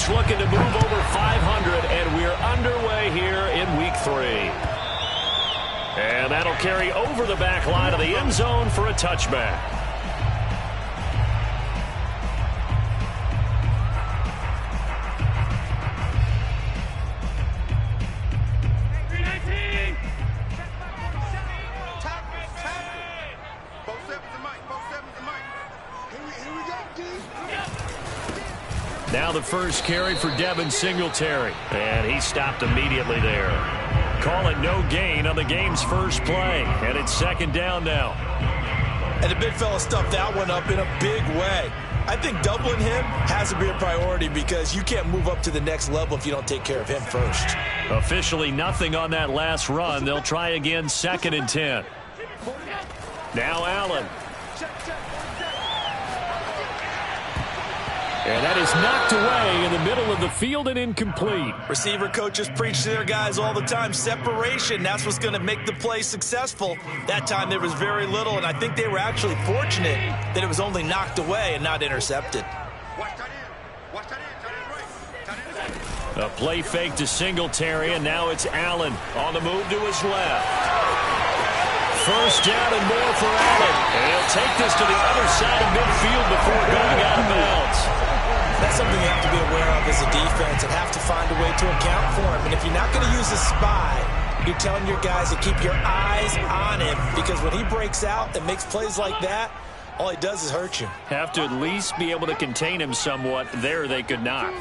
each looking to move over 500, and we're underway here in Week 3. And that'll carry over the back line of the end zone for a touchback. Now the first carry for Devin Singletary, and he stopped immediately there. Call it no gain on the game's first play, and it's second down now. And the big fella stuffed that one up in a big way. I think doubling him has to be a priority because you can't move up to the next level if you don't take care of him first. Officially nothing on that last run. They'll try again, 2nd and 10. Now Allen. And that is knocked away in the middle of the field and incomplete. Receiver coaches preach to their guys all the time. Separation, that's what's going to make the play successful. That time there was very little, and I think they were actually fortunate that it was only knocked away and not intercepted. A play fake to Singletary, and now it's Allen on the move to his left. First down and more for Allen. And he'll take this to the other side of midfield before going out of bounds. That's something you have to be aware of as a defense and have to find a way to account for him. And if you're not going to use a spy, you're telling your guys to keep your eyes on him because when he breaks out and makes plays like that, all he does is hurt you. Have to at least be able to contain him somewhat. There they could not.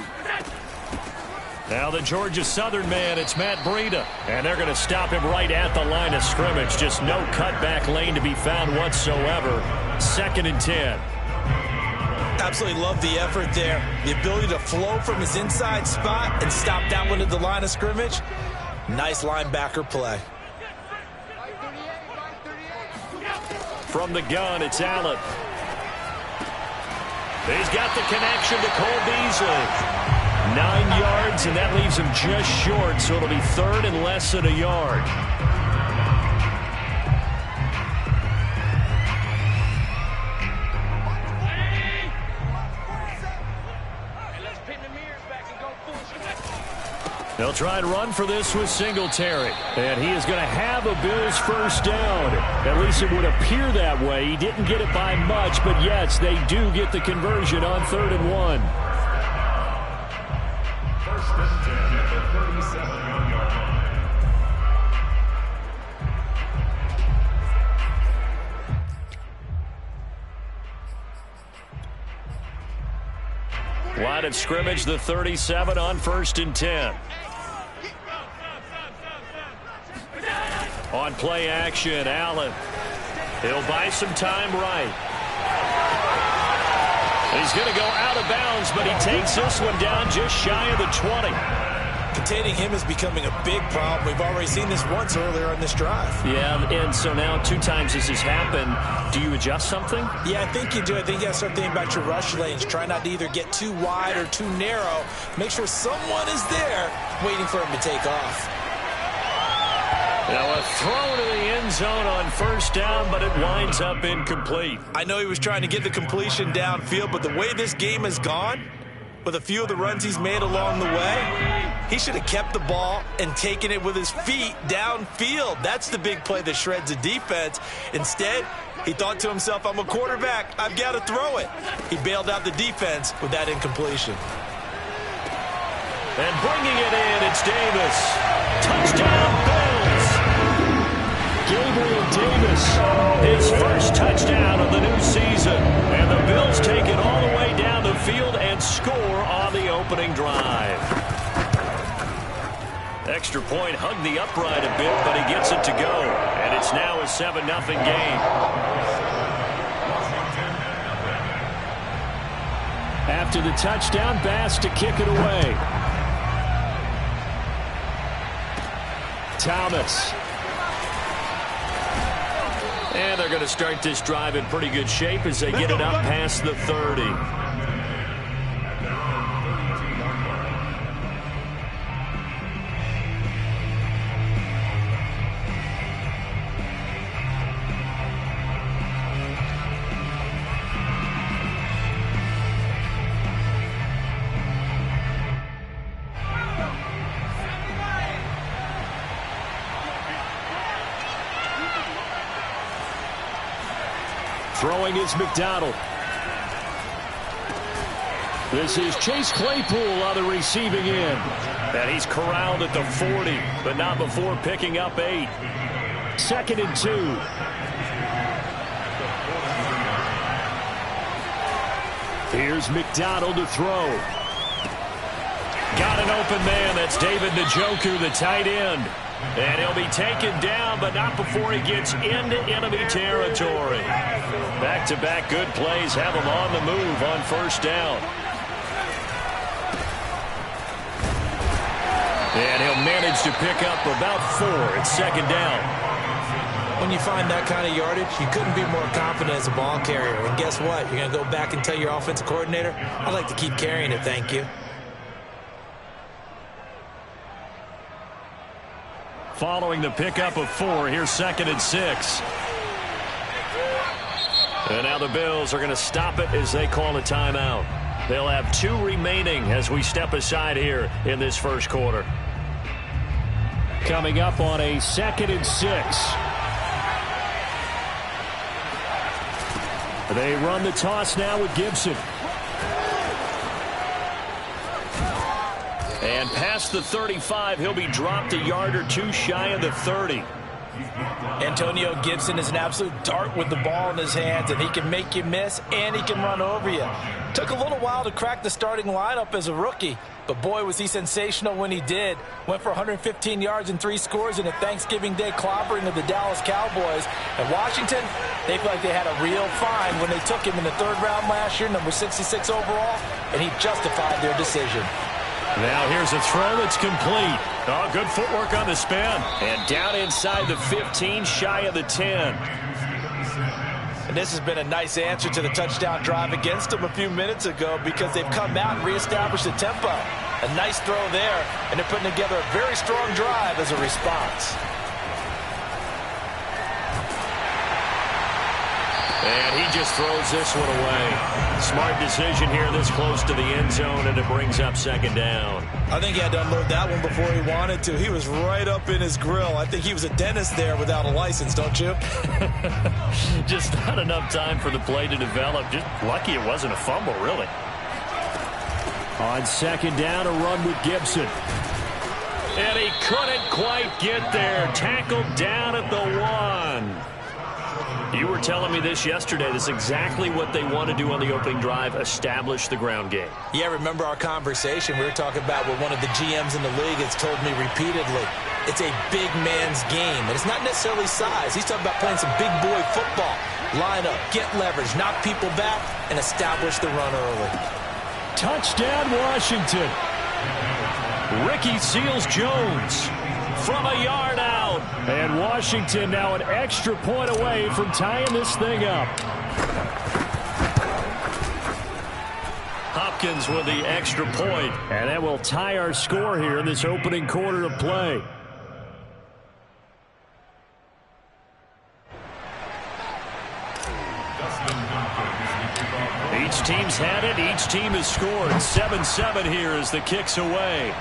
Now the Georgia Southern man, it's Matt Breida. And they're going to stop him right at the line of scrimmage. Just no cutback lane to be found whatsoever. 2nd and 10. Absolutely love the effort there. The ability to flow from his inside spot and stop that one at the line of scrimmage. Nice linebacker play. From the gun, it's Allen. He's got the connection to Cole Beasley. 9 yards, and that leaves him just short, so it'll be 3rd and less than a yard. They'll try and run for this with Singletary. And he is going to have a Bills first down. At least it would appear that way. He didn't get it by much, but yes, they do get the conversion on 3rd and 1. First and 10 at the 37-yard line. Line of scrimmage, the 37 on 1st and 10. On play action, Allen. He'll buy some time right. He's going to go out of bounds, but he takes this one down just shy of the 20. Containing him is becoming a big problem. We've already seen this once earlier on this drive. Yeah, and so now 2 times this has happened. Do you adjust something? Yeah, I think you do. I think you have to start thinking about your rush lanes. Try not to either get too wide or too narrow. Make sure someone is there waiting for him to take off. Now a throw to the end zone on 1st down, but it winds up incomplete. I know he was trying to get the completion downfield, but the way this game has gone, with a few of the runs he's made along the way, he should have kept the ball and taken it with his feet downfield. That's the big play that shreds a defense. Instead, he thought to himself, I'm a quarterback, I've got to throw it. He bailed out the defense with that incompletion. And bringing it in, it's Davis. Touchdown, Bills. Gabriel Davis, his first touchdown of the new season. And the Bills take it all the way down the field and score on the opening drive. Extra point hugged the upright a bit, but he gets it to go. And it's now a 7-0 game. After the touchdown, Bass to kick it away. Thomas. And they're going to start this drive in pretty good shape as they get it up past the 30. Throwing is McDonald. This is Chase Claypool on the receiving end. And he's corralled at the 40, but not before picking up 8. 2nd and 2. Here's McDonald to throw. Got an open man. That's David Njoku, the tight end. And he'll be taken down, but not before he gets into enemy territory. Back-to-back good plays have him on the move on 1st down. And he'll manage to pick up about 4 at 2nd down. When you find that kind of yardage, you couldn't be more confident as a ball carrier. And guess what? You're going to go back and tell your offensive coordinator, I'd like to keep carrying it, thank you. Following the pickup of 4, here's 2nd and 6. And now the Bills are going to stop it as they call a timeout. They'll have 2 remaining as we step aside here in this 1st quarter. Coming up on a 2nd and 6. They run the toss now with Gibson. And past the 35, he'll be dropped a yard or 2 shy of the 30. Antonio Gibson is an absolute dart with the ball in his hands, and he can make you miss, and he can run over you. Took a little while to crack the starting lineup as a rookie, but boy, was he sensational when he did. Went for 115 yards and 3 scores in a Thanksgiving Day clobbering of the Dallas Cowboys. And Washington, they feel like they had a real find when they took him in the 3rd round last year, number 66 overall, and he justified their decision. Now here's a throw that's complete. Oh, good footwork on the spin. And down inside the 15, shy of the 10. And this has been a nice answer to the touchdown drive against them a few minutes ago because they've come out and reestablished the tempo. A nice throw there, and they're putting together a very strong drive as a response. And he just throws this one away. Smart decision here this close to the end zone, and it brings up 2nd down. I think he had to unload that one before he wanted to. He was right up in his grill. I think he was a dentist there without a license, don't you? Just not enough time for the play to develop. Just lucky it wasn't a fumble, really. On 2nd down, a run with Gibson. And he couldn't quite get there. Tackled down at the 1. You were telling me this yesterday. This is exactly what they want to do on the opening drive, establish the ground game. Yeah, remember our conversation. We were talking about what one of the GMs in the league has told me repeatedly. It's a big man's game, and it's not necessarily size. He's talking about playing some big boy football. Line up, get leverage, knock people back, and establish the run early. Touchdown, Washington. Ricky Seals-Jones from a yard out. And Washington now an extra point away from tying this thing up. Hopkins with the extra point. And that will tie our score here in this opening quarter of play. Each team's had it. Each team has scored. 7-7 here as the kick's away.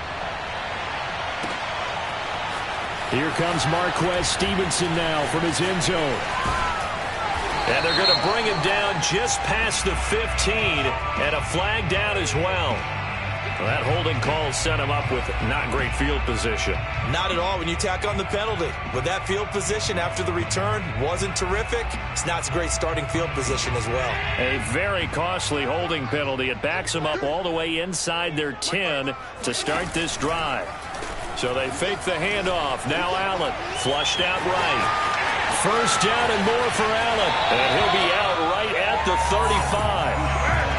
Here comes Marquez Stevenson now from his end zone. And they're going to bring him down just past the 15, and a flag down as well. That holding call set him up with not great field position. Not at all when you tack on the penalty. With that field position after the return wasn't terrific. It's not a great starting field position as well. A very costly holding penalty. It backs them up all the way inside their 10 to start this drive. So they fake the handoff. Now Allen flushed out right. 1st down and more for Allen. And he'll be out right at the 35.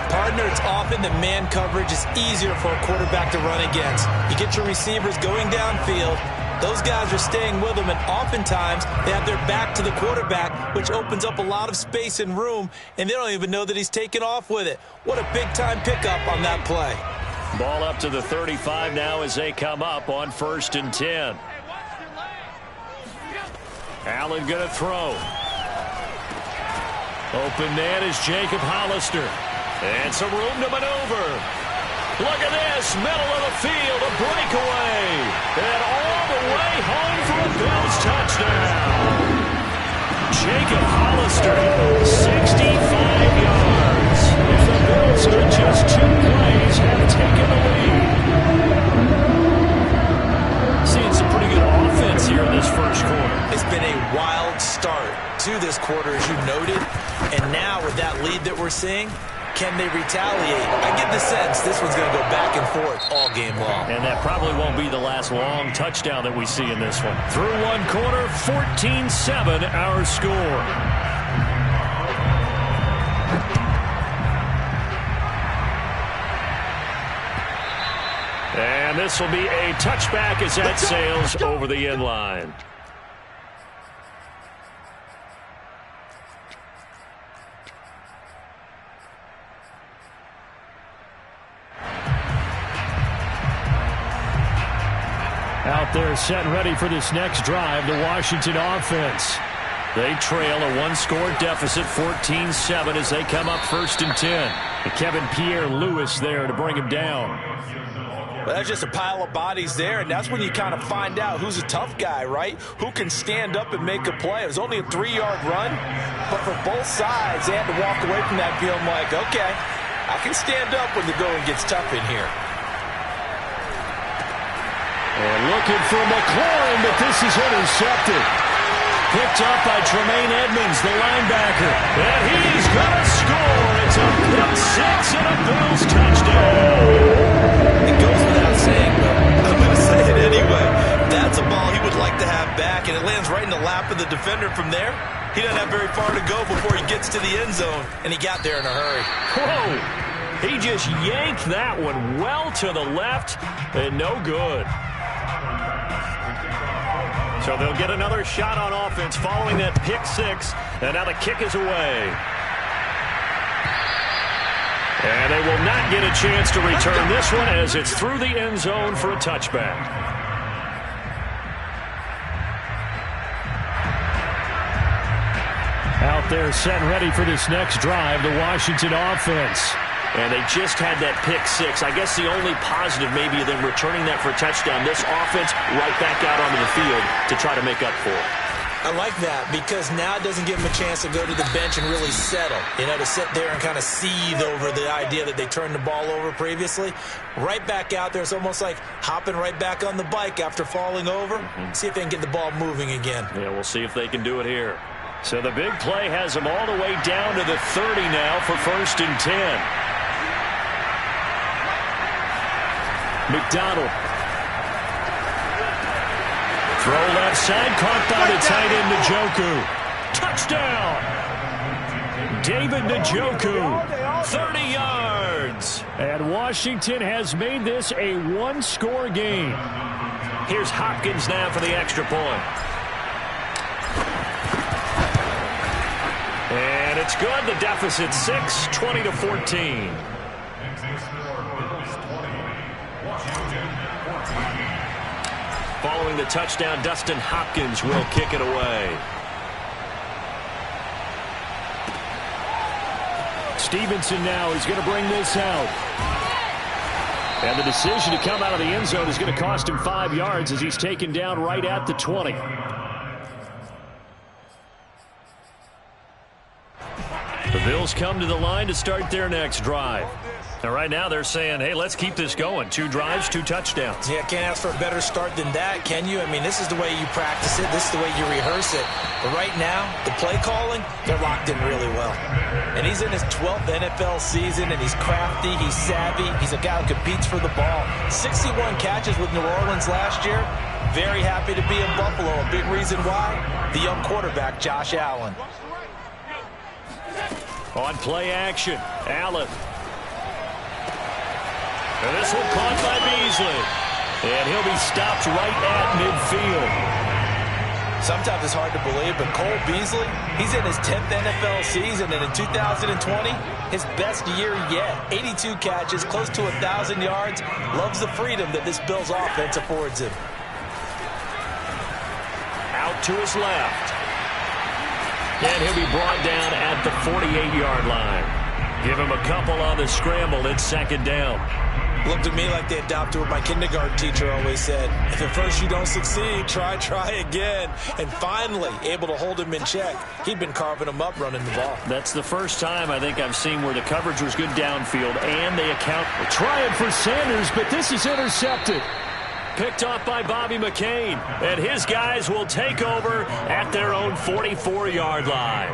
Partner, it's often the man coverage is easier for a quarterback to run against. You get your receivers going downfield. Those guys are staying with them, and oftentimes they have their back to the quarterback, which opens up a lot of space and room, and they don't even know that he's taken off with it. What a big-time pickup on that play. Ball up to the 35 now as they come up on 1st and 10. Allen going to throw. Open man is Jacob Hollister. And some room to maneuver. Look at this. Middle of the field. A breakaway. And all the way home for a Bills touchdown. Jacob Hollister, 60 been a wild start to this quarter, as you noted. And now with that lead that we're seeing, can they retaliate? I get the sense this one's going to go back and forth all game long. And that probably won't be the last long touchdown that we see in this one. Through one quarter, 14-7 our score. And this will be a touchback as that sails over the end line. Out there set and ready for this next drive, the Washington offense. They trail a one-score deficit, 14-7, as they come up 1st and 10. And Kevin Pierre-Louis there to bring him down. Well, that's just a pile of bodies there, and that's when you kind of find out who's a tough guy, right? Who can stand up and make a play. It was only a 3-yard run, but for both sides, they had to walk away from that feeling like, okay, I can stand up when the going gets tough in here. And looking for McLaurin, but this is intercepted. Picked up by Tremaine Edmonds, the linebacker. And he's going to score. It's a pick six and a Bills touchdown. It goes without saying, but I'm going to say it anyway. That's a ball he would like to have back, and it lands right in the lap of the defender from there. He doesn't have very far to go before he gets to the end zone, and he got there in a hurry. Whoa! He just yanked that one well to the left, and no good. So they'll get another shot on offense following that pick six, and now the kick is away. And they will not get a chance to return this one as it's through the end zone for a touchback. Out there set and ready for this next drive, the Washington offense. And they just had that pick six. I guess the only positive maybe of them returning that for a touchdown. This offense right back out onto the field to try to make up for it. I like that because now it doesn't give them a chance to go to the bench and really settle. You know, to sit there and kind of seethe over the idea that they turned the ball over previously. Right back out there. It's almost like hopping right back on the bike after falling over. See if they can get the ball moving again. Yeah, we'll see if they can do it here. So the big play has them all the way down to the 30 now for 1st and 10. McDonald. Throw left side, caught by the tight end Njoku. Touchdown! David Njoku, 30 yards. And Washington has made this a one-score game. Here's Hopkins now for the extra point. And it's good. The deficit 6, 20-14. Following the touchdown, Dustin Hopkins will kick it away. Stevenson now is going to bring this out. And the decision to come out of the end zone is going to cost him 5 yards as he's taken down right at the 20. The Bills come to the line to start their next drive. And right now they're saying, hey, let's keep this going. 2 drives, 2 touchdowns. Yeah, can't ask for a better start than that, can you? I mean, this is the way you practice it. This is the way you rehearse it. But right now, the play calling, they're locked in really well. And he's in his 12th NFL season, and he's crafty, he's savvy. He's a guy who competes for the ball. 61 catches with New Orleans last year. Very happy to be in Buffalo. A big reason why, the young quarterback, Josh Allen. On play action, Allen. And this one caught by Beasley. And he'll be stopped right at midfield. Sometimes it's hard to believe, but Cole Beasley, he's in his 10th NFL season, and in 2020, his best year yet. 82 catches, close to 1,000 yards. Loves the freedom that this Bills offense affords him. Out to his left. And he'll be brought down at the 48-yard line. Give him a couple on the scramble. It's 2nd down. Looked at me like they adopted what my kindergarten teacher always said. If at first you don't succeed, try again. And finally, able to hold him in check. He'd been carving him up running the ball. That's the first time I think I've seen where the coverage was good downfield, and they account for trying for Sanders, but this is intercepted. picked off by Bobby McCain. And his guys will take over at their own 44-yard line.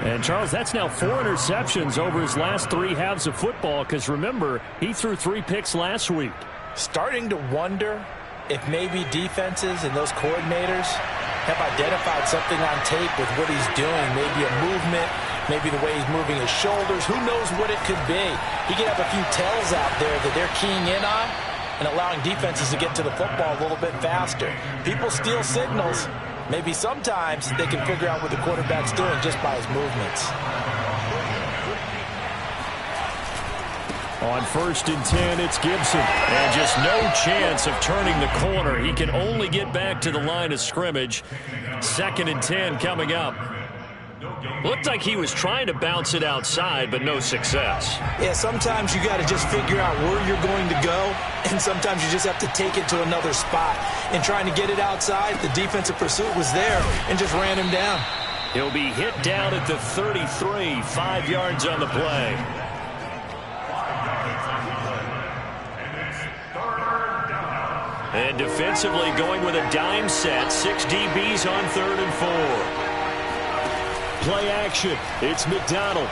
And, Charles, that's now 4 interceptions over his last 3 halves of football because, remember, he threw 3 picks last week. Starting to wonder if maybe defenses and those coordinators have identified something on tape with what he's doing. Maybe a movement, maybe the way he's moving his shoulders. Who knows what it could be? He could have a few tells out there that they're keying in on and allowing defenses to get to the football a little bit faster. People steal signals. Maybe sometimes they can figure out what the quarterback's doing just by his movements. On 1st and 10, it's Gibson. And just no chance of turning the corner. He can only get back to the line of scrimmage. 2nd and 10 coming up. Looked like he was trying to bounce it outside, but no success. Yeah, sometimes you got to just figure out where you're going to go, and sometimes you just have to take it to another spot. And trying to get it outside, the defensive pursuit was there and just ran him down. He'll be hit down at the 33, 5 yards on the play. And defensively going with a dime set, 6 DBs on 3rd and 4. Play action. It's McDonald.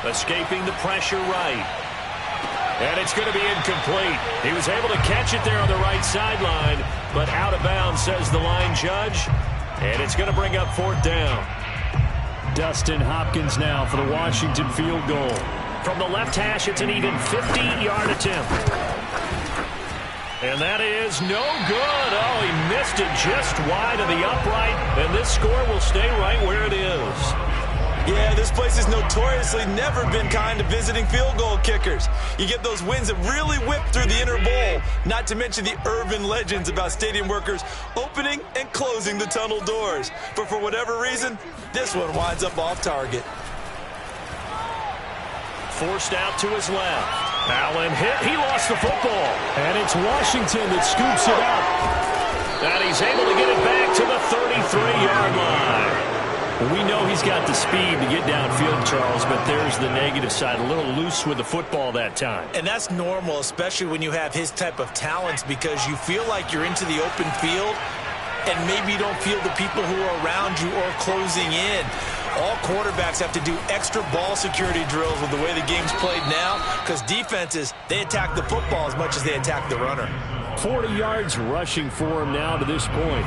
Escaping the pressure right. And it's going to be incomplete. He was able to catch it there on the right sideline, but out of bounds, says the line judge. And it's going to bring up 4th down. Dustin Hopkins now for the Washington field goal. From the left hash, it's an even 50-yard attempt. And that is no good. Oh, he missed it just wide of the upright, and this score will stay right where it is. Yeah, this place has notoriously never been kind to visiting field goal kickers. You get those wins that really whip through the inner bowl, not to mention the urban legends about stadium workers opening and closing the tunnel doors. But for whatever reason, this one winds up off target. Forced out to his left. Allen hit. He lost the football. And it's Washington that scoops it up. And he's able to get it back to the 33-yard line. We know he's got the speed to get downfield, Charles, but there's the negative side. A little loose with the football that time. And that's normal, especially when you have his type of talents, because you feel like you're into the open field and maybe you don't feel the people who are around you or closing in. All quarterbacks have to do extra ball security drills with the way the game's played now, because defenses, they attack the football as much as they attack the runner. 40 yards rushing for him now to this point.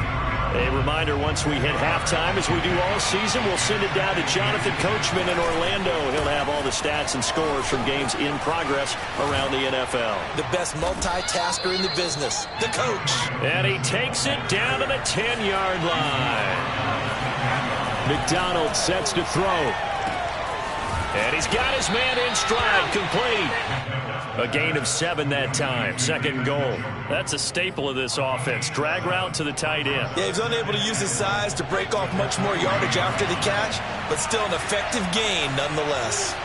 A reminder, once we hit halftime, as we do all season, we'll send it down to Jonathan Coachman in Orlando. He'll have all the stats and scores from games in progress around the NFL. The best multitasker in the business, the coach. And he takes it down to the 10-yard line. McDonald sets to throw. And he's got his man in stride, complete. A gain of 7 that time. 2nd goal. That's a staple of this offense. Drag route to the tight end. Yeah, he's unable to use his size to break off much more yardage after the catch, but still an effective gain nonetheless.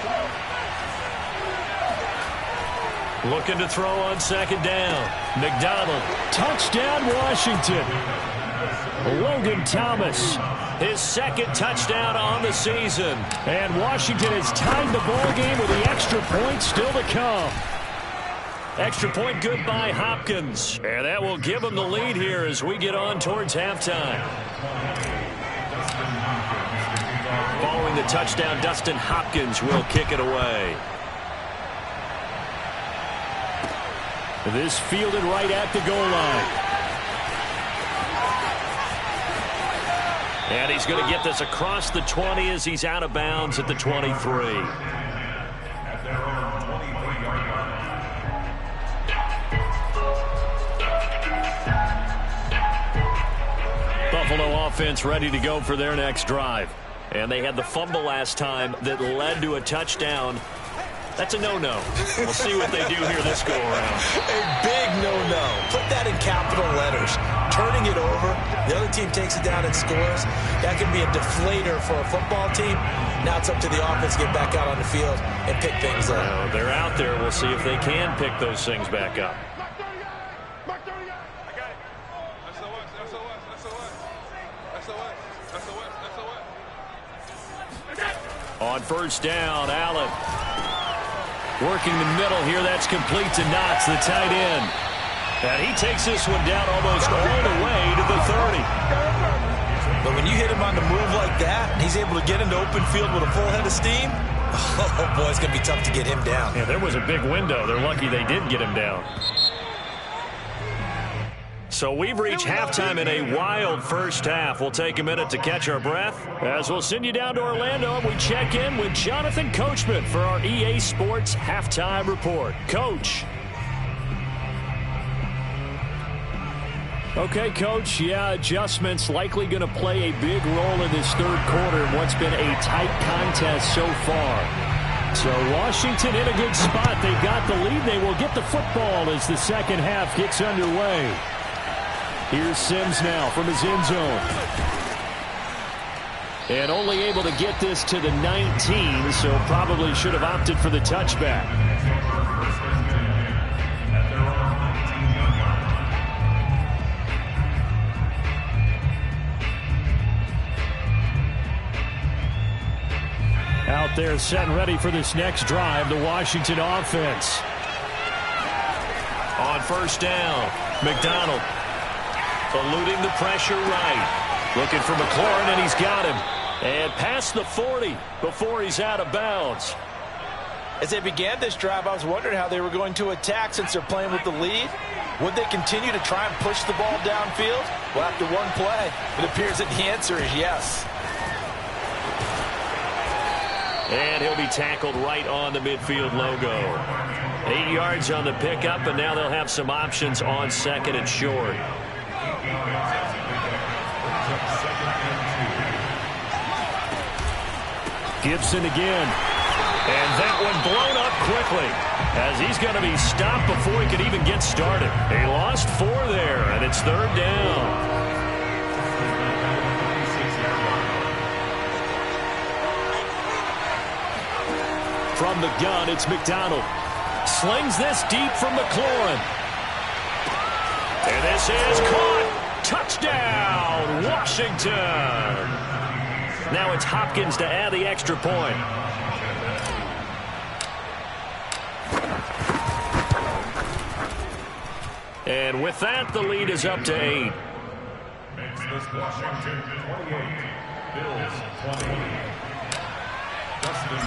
Looking to throw on 2nd down. McDonald. Touchdown, Washington. Logan Thomas. His 2nd touchdown on the season. And Washington has tied the ball game with the extra point still to come. Extra point good by Hopkins. And that will give him the lead here as we get on towards halftime. Following the touchdown, Dustin Hopkins will kick it away. This fielded right at the goal line. And he's going to get this across the 20 as he's out of bounds at the 23. Buffalo offense ready to go for their next drive. And they had the fumble last time that led to a touchdown. That's a no-no. We'll see what they do here this go-around. A big no-no. Put that in capital letters. Turning it over, the other team takes it down and scores. That can be a deflator for a football team. Now it's up to the offense to get back out on the field and pick things up. Well, they're out there. We'll see if they can pick those things back up. On 1st down, Allen. Working the middle here, that's complete to Knox, the tight end. And he takes this one down almost all the way to the 30. But when you hit him on the move like that, and he's able to get into open field with a full head of steam, oh, boy, it's going to be tough to get him down. Yeah, there was a big window. They're lucky they did get him down. So we've reached halftime in a wild first half. We'll take a minute to catch our breath as we'll send you down to Orlando and we check in with Jonathan Coachman for our EA Sports Halftime Report. Coach. Okay, Coach, yeah, adjustments likely going to play a big role in this third quarter in what's been a tight contest so far. So Washington in a good spot. They've got the lead. They will get the football as the second half gets underway. Here's Sims now from his end zone. And only able to get this to the 19, so probably should have opted for the touchback. Out there set and ready for this next drive, the Washington offense. On first down, McDonald. Eluding the pressure right. Looking for McLaurin, and he's got him. And past the 40 before he's out of bounds. As they began this drive, I was wondering how they were going to attack since they're playing with the lead. Would they continue to try and push the ball downfield? Well, after one play, it appears that the answer is yes. And he'll be tackled right on the midfield logo. 8 yards on the pickup, and now they'll have some options on second and short. Gibson again. And that one blown up quickly as he's going to be stopped before he could even get started. He lost 4 there, and it's third down. From the gun, it's McDonald. Slings this deep from McLaurin. And this is caught. Touchdown, Washington. Now it's Hopkins to add the extra point. And with that, the lead is up to 8. Makes this Washington 28, Bills 20.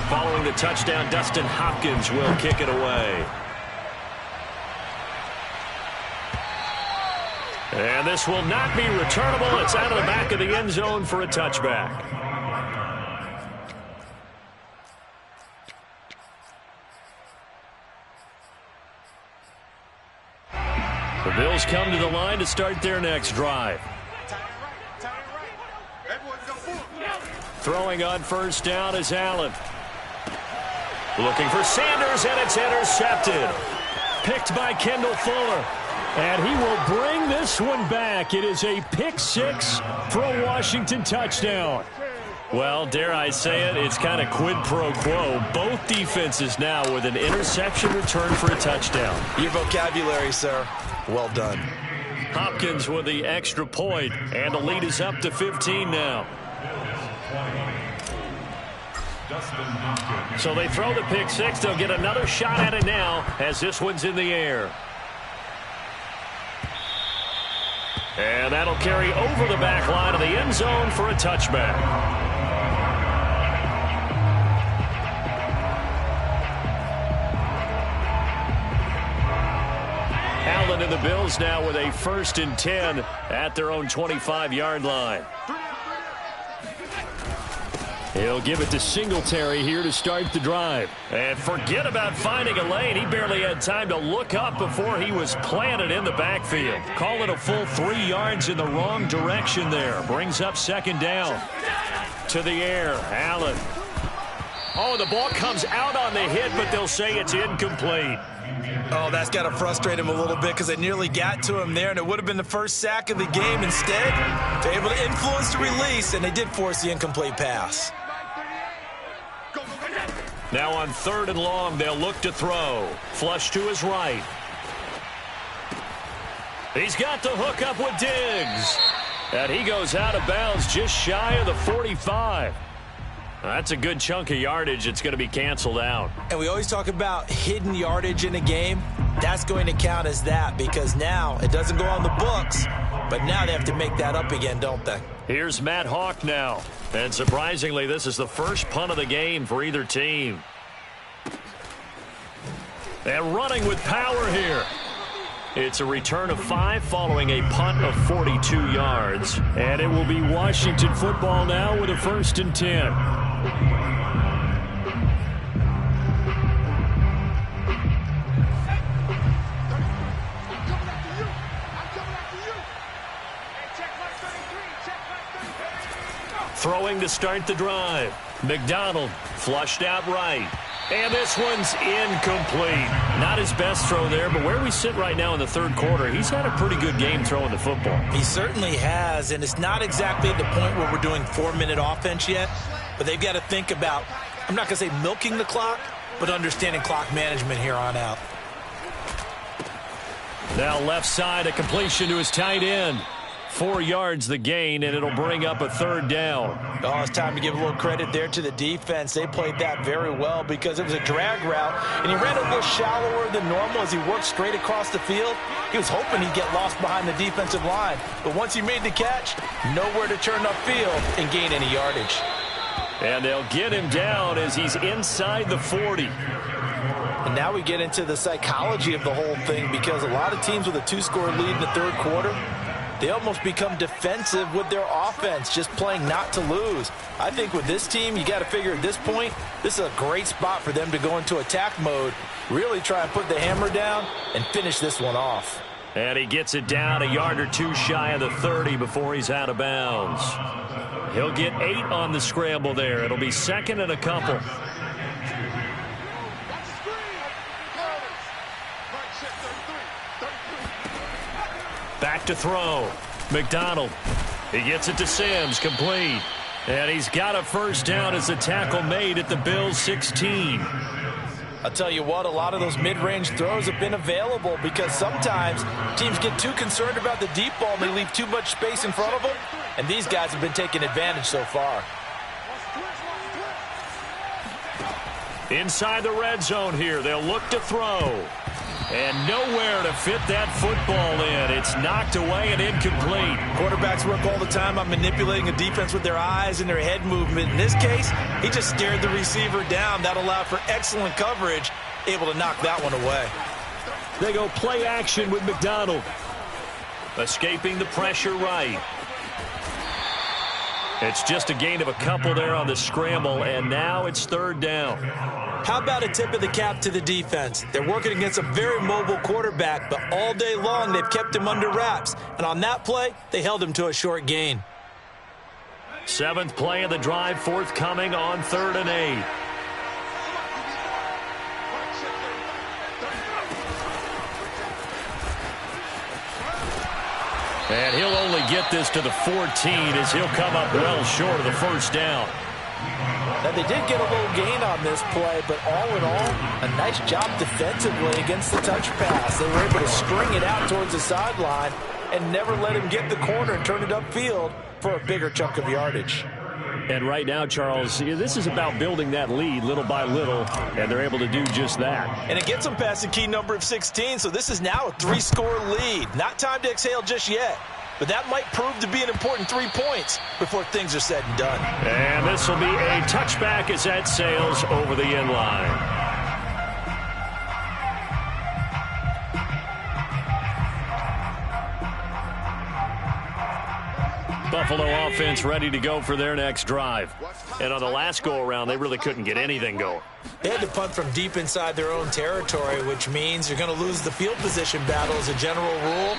Following the touchdown, Dustin Hopkins will kick it away. And this will not be returnable. It's out of the back of the end zone for a touchback. The Bills come to the line to start their next drive. Throwing on first down is Allen. Looking for Sanders, and it's intercepted. Picked by Kendall Fuller. And he will bring this one back. It is a pick 6 for a Washington touchdown. Well, dare I say it, it's kind of quid pro quo. Both defenses now with an interception return for a touchdown. Your vocabulary, sir. Well done. Hopkins with the extra point, and the lead is up to 15 now. So they throw the pick 6. They'll get another shot at it now as this one's in the air. And that'll carry over the back line of the end zone for a touchback. Allen and the Bills now with a 1st and 10 at their own 25-yard line. He'll give it to Singletary here to start the drive. And forget about finding a lane. He barely had time to look up before he was planted in the backfield. Call it a full 3 yards in the wrong direction there. Brings up second down. To the air, Allen. Oh, the ball comes out on the hit, but they'll say it's incomplete. Oh, that's got to frustrate him a little bit because it nearly got to him there, and it would have been the first sack of the game. Instead, they're able to influence the release, and they did force the incomplete pass. Now on 3rd and long, they'll look to throw. Flush to his right. He's got the hook up with Diggs. And he goes out of bounds just shy of the 45. That's a good chunk of yardage. It's going to be canceled out. And we always talk about hidden yardage in a game. that's going to count as that, because now it doesn't go on the books, but now they have to make that up again, don't they? Here's Matt Hawk now. And surprisingly, this is the first punt of the game for either team. And running with power here. It's a return of 5 following a punt of 42 yards. And it will be Washington football now with a 1st and 10. Throwing to start the drive. McDonald flushed out right. And this one's incomplete. Not his best throw there, but where we sit right now in the 3rd quarter, he's had a pretty good game throwing the football. He certainly has, and it's not exactly at the point where we're doing 4-minute offense yet, but they've got to think about, I'm not going to say milking the clock, but understanding clock management here on out. Now left side, a completion to his tight end. 4 yards the gain, and it'll bring up a 3rd down. Oh, it's time to give a little credit there to the defense. They played that very well because it was a drag route, and he ran a little shallower than normal as he worked straight across the field. He was hoping he'd get lost behind the defensive line, but once he made the catch, nowhere to turn upfield and gain any yardage. And they'll get him down as he's inside the 40. And now we get into the psychology of the whole thing, because a lot of teams with a 2-score lead in the 3rd quarter, they almost become defensive with their offense, just playing not to lose. I think with this team, you got to figure at this point, this is a great spot for them to go into attack mode, really try and put the hammer down and finish this one off. And he gets it down a yard or 2 shy of the 30 before he's out of bounds. He'll get 8 on the scramble there. It'll be 2nd and a couple. Back to throw. McDonald. He gets it to Sims. Complete. And he's got a 1st down as the tackle made at the Bills' 16. I'll tell you what, a lot of those mid-range throws have been available because sometimes teams get too concerned about the deep ball and they leave too much space in front of them, and these guys have been taking advantage so far. Inside the red zone here. They'll look to throw. And nowhere to fit that football in. It's knocked away and incomplete. Quarterbacks work all the time on manipulating a defense with their eyes and their head movement. In this case, he just stared the receiver down. That allowed for excellent coverage, able to knock that one away. They go play action with McDonald. Escaping the pressure right. It's just a gain of a couple there on the scramble, and now it's 3rd down. How about a tip of the cap to the defense? They're working against a very mobile quarterback, but all day long they've kept him under wraps. And on that play, they held him to a short gain. 7th play of the drive forthcoming on 3rd and 8. And he'll only get this to the 14 as he'll come up well short of the 1st down. Now, they did get a little gain on this play, but all in all, a nice job defensively against the touch pass. They were able to string it out towards the sideline and never let him get the corner and turn it upfield for a bigger chunk of yardage. And right now, Charles, this is about building that lead little by little, and they're able to do just that. And it gets them past the key number of 16, so this is now a 3-score lead. Not time to exhale just yet, but that might prove to be an important 3 points before things are said and done. And this will be a touchback as that sails over the end line. Buffalo offense ready to go for their next drive. And on the last go-around, they really couldn't get anything going. They had to punt from deep inside their own territory, which means you're going to lose the field position battle as a general rule.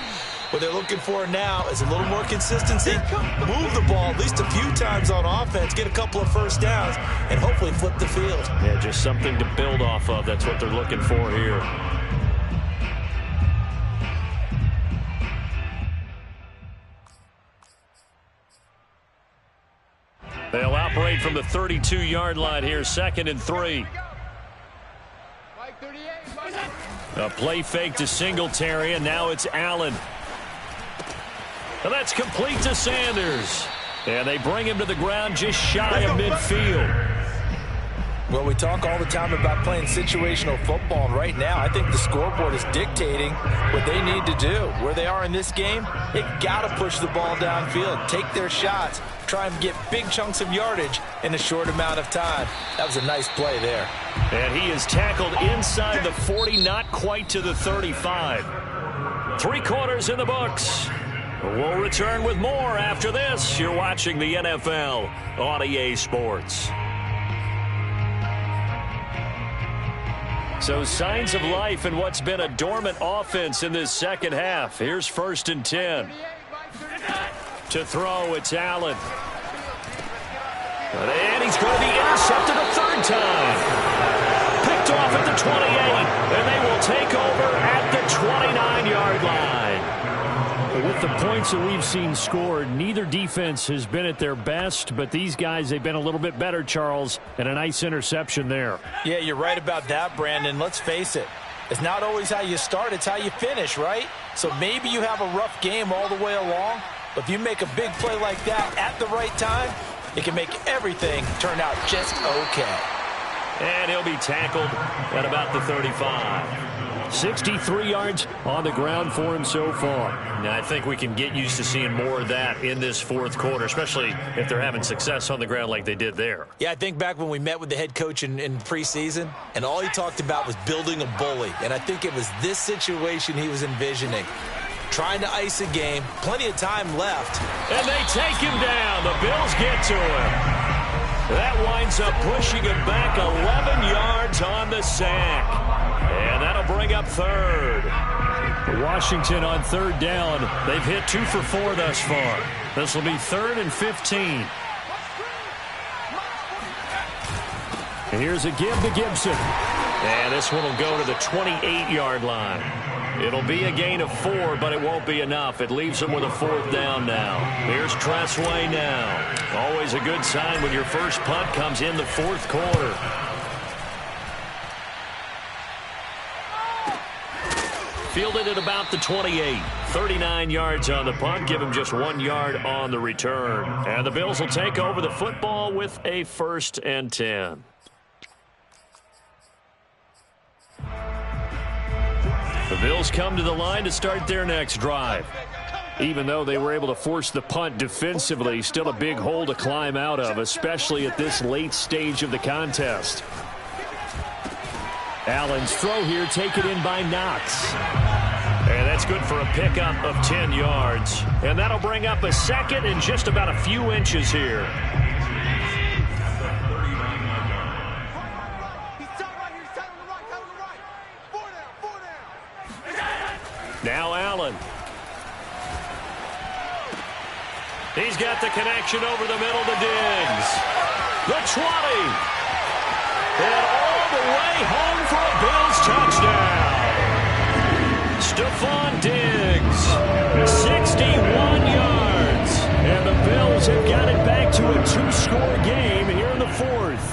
What they're looking for now is a little more consistency, move the ball at least a few times on offense, get a couple of 1st downs, and hopefully flip the field. Yeah, just something to build off of. That's what they're looking for here. They'll operate from the 32-yard line here, 2nd and 3. A play fake to Singletary, and now it's Allen. And that's complete to Sanders. And they bring him to the ground just shy of midfield. Well, we talk all the time about playing situational football, and right now I think the scoreboard is dictating what they need to do. Where they are in this game, they've got to push the ball downfield, take their shots, try and get big chunks of yardage in a short amount of time. That was a nice play there. And he is tackled inside the 40, not quite to the 35. 3 quarters in the books. We'll return with more after this. You're watching the NFL on EA Sports. So signs of life in what's been a dormant offense in this second half. Here's 1st and 10. To throw, it's Allen. And he's going to be intercepted a 3rd time. Picked off at the 28, and they will take over at the 29-yard line. With the points that we've seen scored, neither defense has been at their best, but these guys, they've been a little bit better, Charles, and a nice interception there. Yeah, you're right about that, Brandon. Let's face it. It's not always how you start, it's how you finish, right? So maybe you have a rough game all the way along, but if you make a big play like that at the right time, it can make everything turn out just okay. And he'll be tackled at about the 35. 63 yards on the ground for him so far. Now, I think we can get used to seeing more of that in this 4th quarter, especially if they're having success on the ground like they did there. Yeah, I think back when we met with the head coach in preseason, and all he talked about was building a bully. And I think it was this situation he was envisioning. Trying to ice a game, plenty of time left. And they take him down. The Bills get to him. That winds up pushing him back 11 yards on the sack. And that'll bring up 3rd. Washington on 3rd down. They've hit 2 for 4 thus far. This will be 3rd and 15. And here's a give to Gibson. And this one will go to the 28-yard line. It'll be a gain of 4, but it won't be enough. It leaves them with a 4th down now. Here's Tressway now. Always a good sign when your first punt comes in the 4th quarter. Fielded at about the 28. 39 yards on the punt. Give him just 1 yard on the return. And the Bills will take over the football with a 1st and 10. The Bills come to the line to start their next drive. Even though they were able to force the punt defensively, still a big hole to climb out of, especially at this late stage of the contest. Allen's throw here taken in by Knox. And that's good for a pickup of 10 yards. And that'll bring up a 2nd and just about a few inches here. Now Allen. He's got the connection over the middle to Diggs. The 20. And all the way home for a Bills touchdown. Stephon Diggs, 61 yards. And the Bills have got it back to a 2-score game here in the 4th.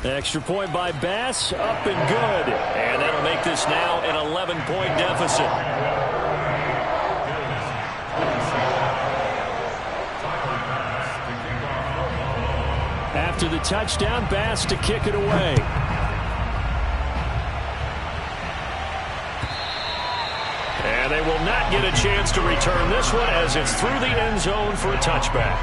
Extra point by Bass, up and good. And that'll make this now an 11-point deficit. After the touchdown, Bass to kick it away. And they will not get a chance to return this one as it's through the end zone for a touchback.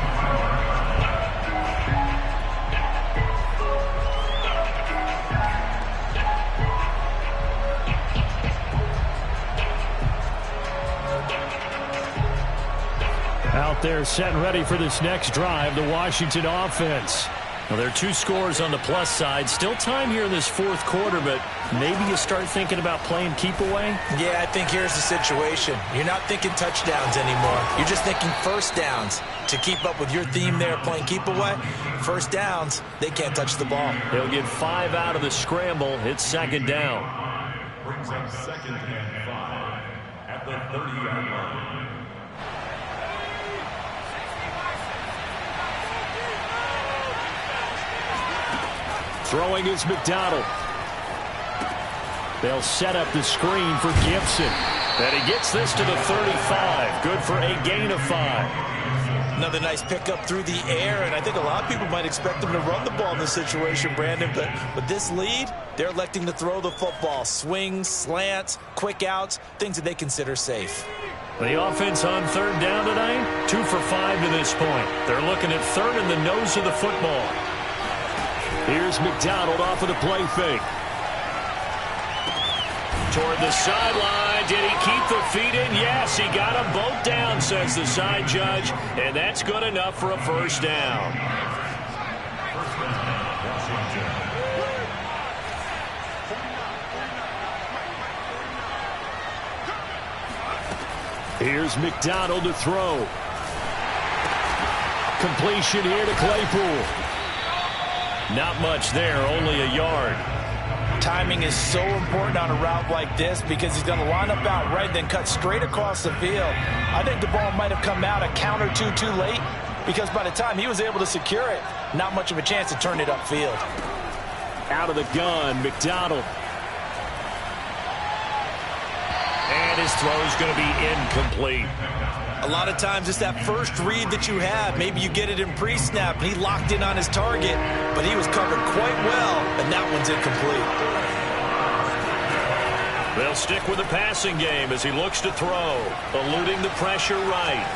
Out there set and ready for this next drive, the Washington offense. Well, there are 2 scores on the plus side. Still time here in this 4th quarter, but maybe you start thinking about playing keep away? Yeah, I think here's the situation. You're not thinking touchdowns anymore. You're just thinking 1st downs. To keep up with your theme there, playing keep away, 1st downs, they can't touch the ball. They'll get 5 out of the scramble. It's 2nd down. Brings up 2nd and 5 at the 30-yard line. Throwing is McDonald. They'll set up the screen for Gibson. And he gets this to the 35. Good for a gain of 5. Another nice pickup through the air, and I think a lot of people might expect them to run the ball in this situation, Brandon, but with this lead, they're electing to throw the football. Swings, slants, quick outs, things that they consider safe. The offense on third down tonight, 2 for 5 to this point. They're looking at third in the nose of the football. Here's McDonald off of the play fake. Toward the sideline. Did he keep the feet in? Yes, he got them both down, says the side judge, and that's good enough for a first down. Here's McDonald to throw. Completion here to Claypool. Not much there, only a yard. Timing is so important on a route like this because he's going to line up out right, then cut straight across the field. I think the ball might have come out a count or two too late because by the time he was able to secure it, not much of a chance to turn it upfield. Out of the gun, McDonald. And his throw is going to be incomplete. A lot of times it's that first read that you have. Maybe you get it in pre-snap, and he locked in on his target, but he was covered quite well, and that one's incomplete. They'll stick with the passing game as he looks to throw, eluding the pressure right.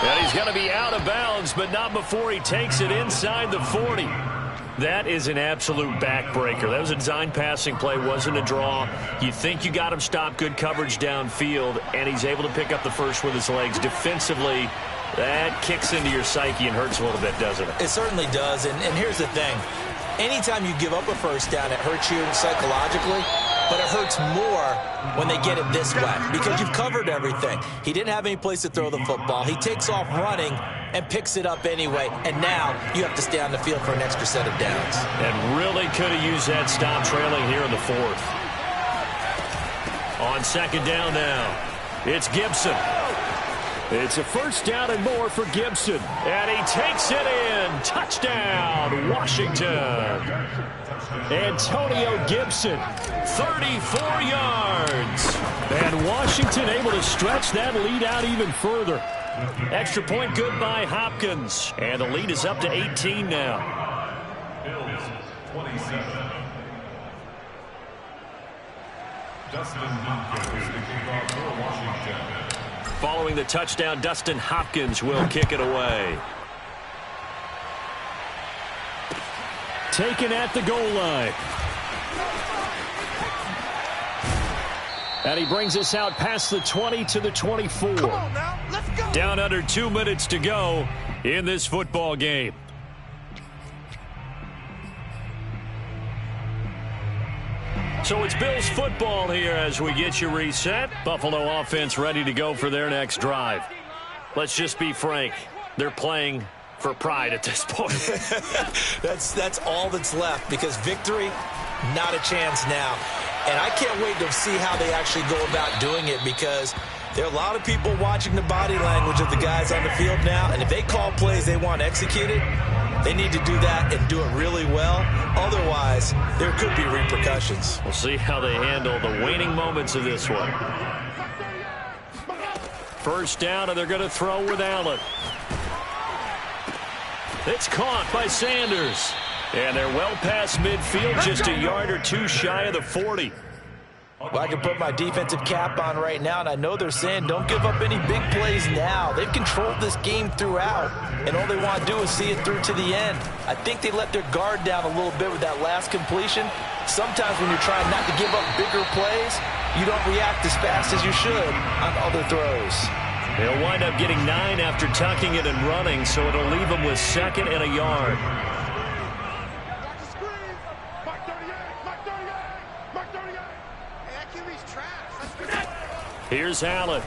And he's going to be out of bounds, but not before he takes it inside the 40. That is an absolute backbreaker. That was a design passing play, wasn't a draw. You think you got him stopped, good coverage downfield, and he's able to pick up the first with his legs. Defensively, that kicks into your psyche and hurts a little bit, doesn't it? It certainly does, and here's the thing. Anytime you give up a first down, it hurts you psychologically, but it hurts more when they get it this way because you've covered everything. He didn't have any place to throw the football. He takes off running and picks it up anyway, and now you have to stay on the field for an extra set of downs. And really could have used that stop trailing here in the fourth. On second down now, it's Gibson. It's a first down and more for Gibson. And he takes it in. Touchdown, Washington. Antonio Gibson, 34 yards. And Washington able to stretch that lead out even further. Extra point good by Hopkins. And the lead is up to 18 now. Bills 27. Dustin Hopkins, the kickoff for Washington. Following the touchdown, Dustin Hopkins will kick it away. Taken at the goal line. And he brings us out past the 20 to the 24. Come on now, let's go. Down under 2 minutes to go in this football game. So it's Bills football here as we get you reset. Buffalo offense ready to go for their next drive. Let's just be frank. They're playing for pride at this point. That's all that's left because victory, not a chance now. And I can't wait to see how they actually go about doing it because there are a lot of people watching the body language of the guys on the field now. And if they call plays they want executed, they need to do that and do it really well. Otherwise, there could be repercussions. We'll see how they handle the waning moments of this one. First down, and they're going to throw with Allen. It's caught by Sanders. And they're well past midfield, just a yard or two shy of the 40. Well, I can put my defensive cap on right now, and I know they're saying don't give up any big plays now. They've controlled this game throughout, and all they want to do is see it through to the end. I think they let their guard down a little bit with that last completion. Sometimes when you're trying not to give up bigger plays, you don't react as fast as you should on other throws. They'll wind up getting 9 after tucking it and running, so it'll leave them with second and a yard. Here's Allen.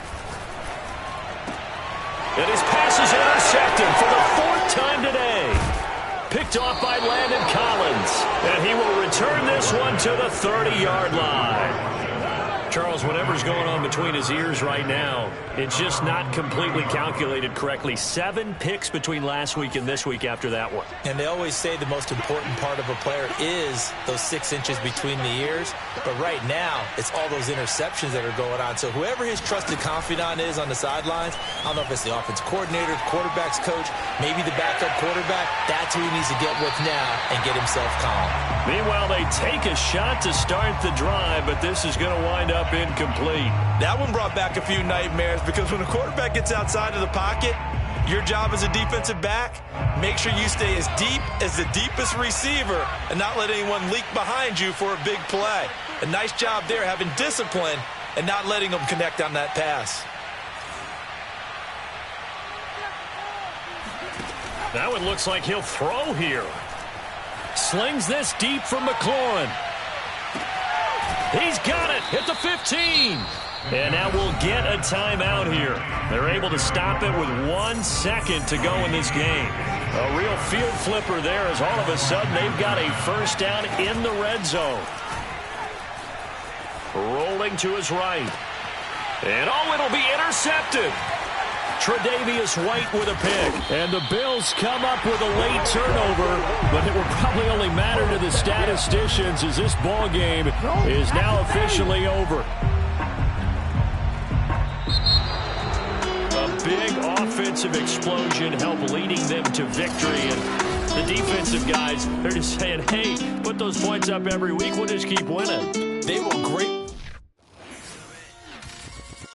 And his pass is intercepted for the 4th time today. Picked off by Landon Collins. And he will return this one to the 30-yard line. Charles, whatever's going on between his ears right now, it's just not completely calculated correctly. 7 picks between last week and this week after that one. And they always say the most important part of a player is those 6 inches between the ears. But right now, it's all those interceptions that are going on. So whoever his trusted confidant is on the sidelines, I don't know if it's the offensive coordinator, the quarterback's coach, maybe the backup quarterback, that's who he needs to get with now and get himself calm. Meanwhile, they take a shot to start the drive, but this is going to wind up incomplete. That one brought back a few nightmares because when a quarterback gets outside of the pocket, your job as a defensive back, make sure you stay as deep as the deepest receiver and not let anyone leak behind you for a big play. A nice job there having discipline and not letting them connect on that pass. Now it looks like he'll throw here. Slings this deep for McLaurin. He's got it at the 15. And now we'll get a timeout here. They're able to stop it with 1 second to go in this game. A real field flipper there as all of a sudden they've got a first down in the red zone. Rolling to his right. And oh, it'll be intercepted. Tre'Davious White with a pick. And the Bills come up with a late turnover, but it will probably only matter to the statisticians as this ball game is now officially over. A big offensive explosion helped leading them to victory. And the defensive guys, they're just saying, hey, put those points up every week. We'll just keep winning. They were great